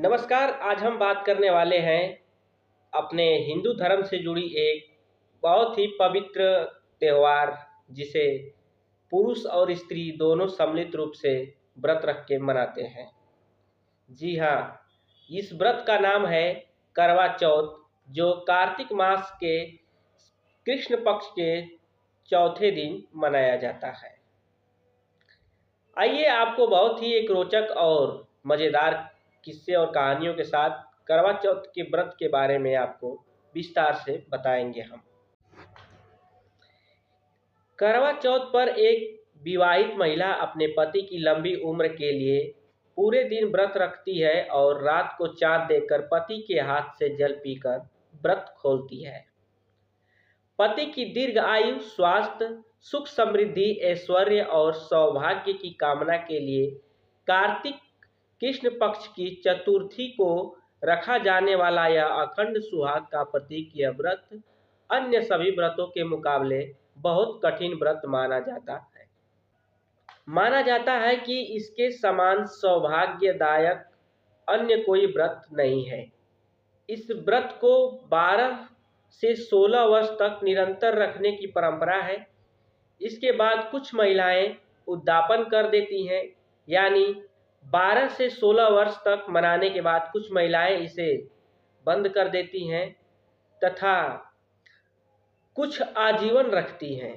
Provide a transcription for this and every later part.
नमस्कार। आज हम बात करने वाले हैं अपने हिंदू धर्म से जुड़ी एक बहुत ही पवित्र त्यौहार, जिसे पुरुष और स्त्री दोनों सम्मिलित रूप से व्रत रख के मनाते हैं। जी हाँ, इस व्रत का नाम है करवा चौथ, जो कार्तिक मास के कृष्ण पक्ष के चौथे दिन मनाया जाता है। आइए आपको बहुत ही एक रोचक और मज़ेदार किस्से और कहानियों के साथ करवा चौथ के व्रत के बारे में आपको विस्तार से बताएंगे हम। करवा चौथ पर एक विवाहित महिला अपने पति की लंबी उम्र के लिए पूरे दिन व्रत रखती है और रात को चाँद देखकर पति के हाथ से जल पीकर व्रत खोलती है। पति की दीर्घ आयु, स्वास्थ्य, सुख समृद्धि, ऐश्वर्य और सौभाग्य की कामना के लिए कार्तिक कृष्ण पक्ष की चतुर्थी को रखा जाने वाला यह अखंड सुहाग का प्रतीक यह व्रत अन्य सभी व्रतों के मुकाबले बहुत कठिन व्रत माना जाता है। माना जाता है कि इसके समान सौभाग्यदायक अन्य कोई व्रत नहीं है। इस व्रत को 12 से 16 वर्ष तक निरंतर रखने की परंपरा है। इसके बाद कुछ महिलाएं उद्यापन कर देती हैं, यानी 12 से 16 वर्ष तक मनाने के बाद कुछ महिलाएं इसे बंद कर देती हैं तथा कुछ आजीवन रखती हैं।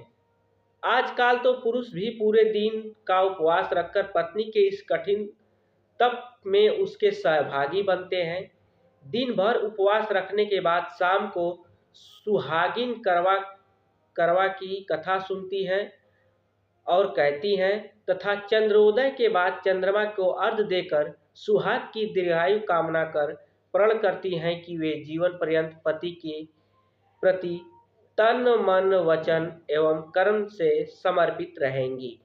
आजकल तो पुरुष भी पूरे दिन का उपवास रखकर पत्नी के इस कठिन तप में उसके सहभागी बनते हैं। दिन भर उपवास रखने के बाद शाम को सुहागिन करवा की कथा सुनती हैं और कहती हैं तथा चंद्रोदय के बाद चंद्रमा को अर्घ्य देकर सुहाग की दीर्घायु कामना कर प्रण करती हैं कि वे जीवन पर्यंत पति के प्रति तन मन वचन एवं कर्म से समर्पित रहेंगी।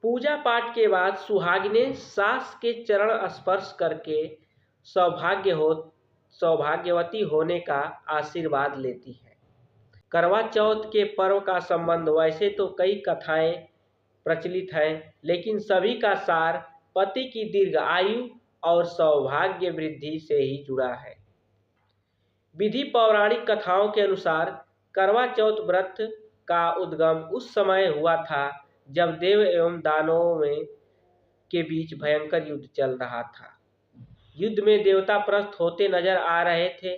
पूजा पाठ के बाद सुहागिनें सास के चरण स्पर्श करके सौभाग्यवती होने का आशीर्वाद लेती हैं। करवा चौथ के पर्व का संबंध वैसे तो कई कथाएं प्रचलित हैं, लेकिन सभी का सार पति की दीर्घ आयु और सौभाग्य वृद्धि से ही जुड़ा है। विधि पौराणिक कथाओं के अनुसार करवा चौथ व्रत का उद्गम उस समय हुआ था जब देव एवं दानवों के बीच भयंकर युद्ध चल रहा था। युद्ध में देवता परास्त होते नजर आ रहे थे।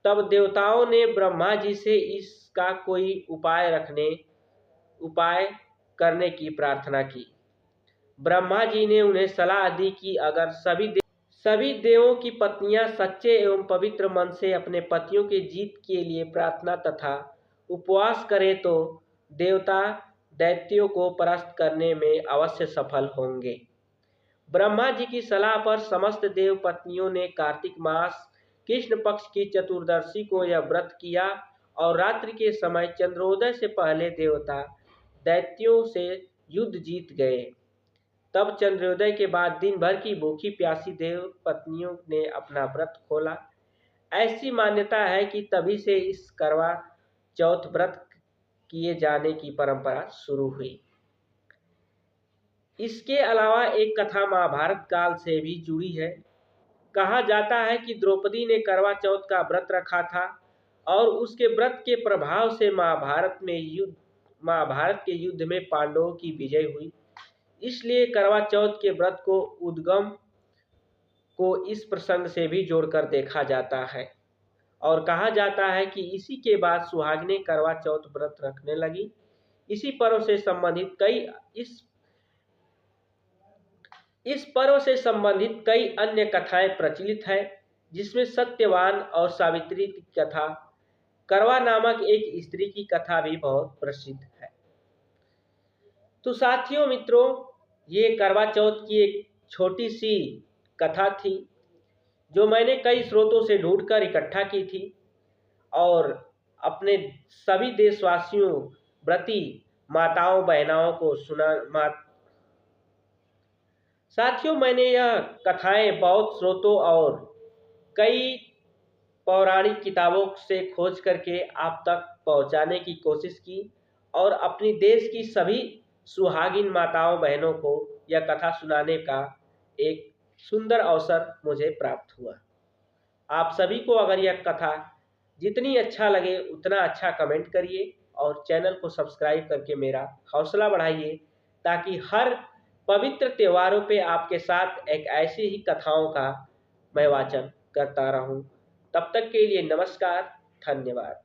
तब देवताओं ने ब्रह्मा जी से इसका कोई उपाय करने की प्रार्थना की। ब्रह्मा जी ने उन्हें सलाह दी कि अगर सभी देवों की पत्नियां सच्चे एवं पवित्र मन से अपने पतियों के जीत के लिए प्रार्थना तथा उपवास करें तो देवता दैत्यों को परास्त करने में अवश्य सफल होंगे। ब्रह्मा जी की सलाह पर समस्त देव पत्नियों ने कार्तिक मास कृष्ण पक्ष की चतुर्दशी को यह व्रत किया और रात्रि के समय चंद्रोदय से पहले देवता दैत्यों से युद्ध जीत गए। तब चंद्रोदय के बाद दिन भर की भूखी प्यासी देव पत्नियों ने अपना व्रत खोला। ऐसी मान्यता है कि तभी से इस करवा चौथ व्रत किए जाने की परंपरा शुरू हुई। इसके अलावा एक कथा महाभारत काल से भी जुड़ी है। कहा जाता है कि द्रौपदी ने करवा चौथ का व्रत रखा था और उसके व्रत के प्रभाव से महाभारत के युद्ध में पांडवों की विजय हुई। इसलिए करवा चौथ के व्रत को उद्गम को इस प्रसंग से भी जोड़कर देखा जाता है और कहा जाता है कि इसी के बाद सुहागिनें करवा चौथ व्रत रखने लगी। इसी पर्व से संबंधित कई अन्य कथाएं प्रचलित हैं, जिसमें सत्यवान और सावित्री की कथा, करवा नामक एक स्त्री की कथा भी बहुत प्रसिद्ध है। तो साथियों मित्रों, ये करवा चौथ की एक छोटी सी कथा थी जो मैंने कई स्रोतों से ढूंढकर इकट्ठा की थी और अपने सभी देशवासियों, व्रती माताओं बहनाओं को साथियों, मैंने यह कथाएं बहुत स्रोतों और कई पौराणिक किताबों से खोज करके आप तक पहुंचाने की कोशिश की और अपनी देश की सभी सुहागिन माताओं बहनों को यह कथा सुनाने का एक सुंदर अवसर मुझे प्राप्त हुआ। आप सभी को अगर यह कथा जितनी अच्छा लगे उतना अच्छा कमेंट करिए और चैनल को सब्सक्राइब करके मेरा हौसला बढ़ाइए, ताकि हर पवित्र त्योहारों पे आपके साथ एक ऐसी ही कथाओं का मैं वाचन करता रहूं। तब तक के लिए नमस्कार, धन्यवाद।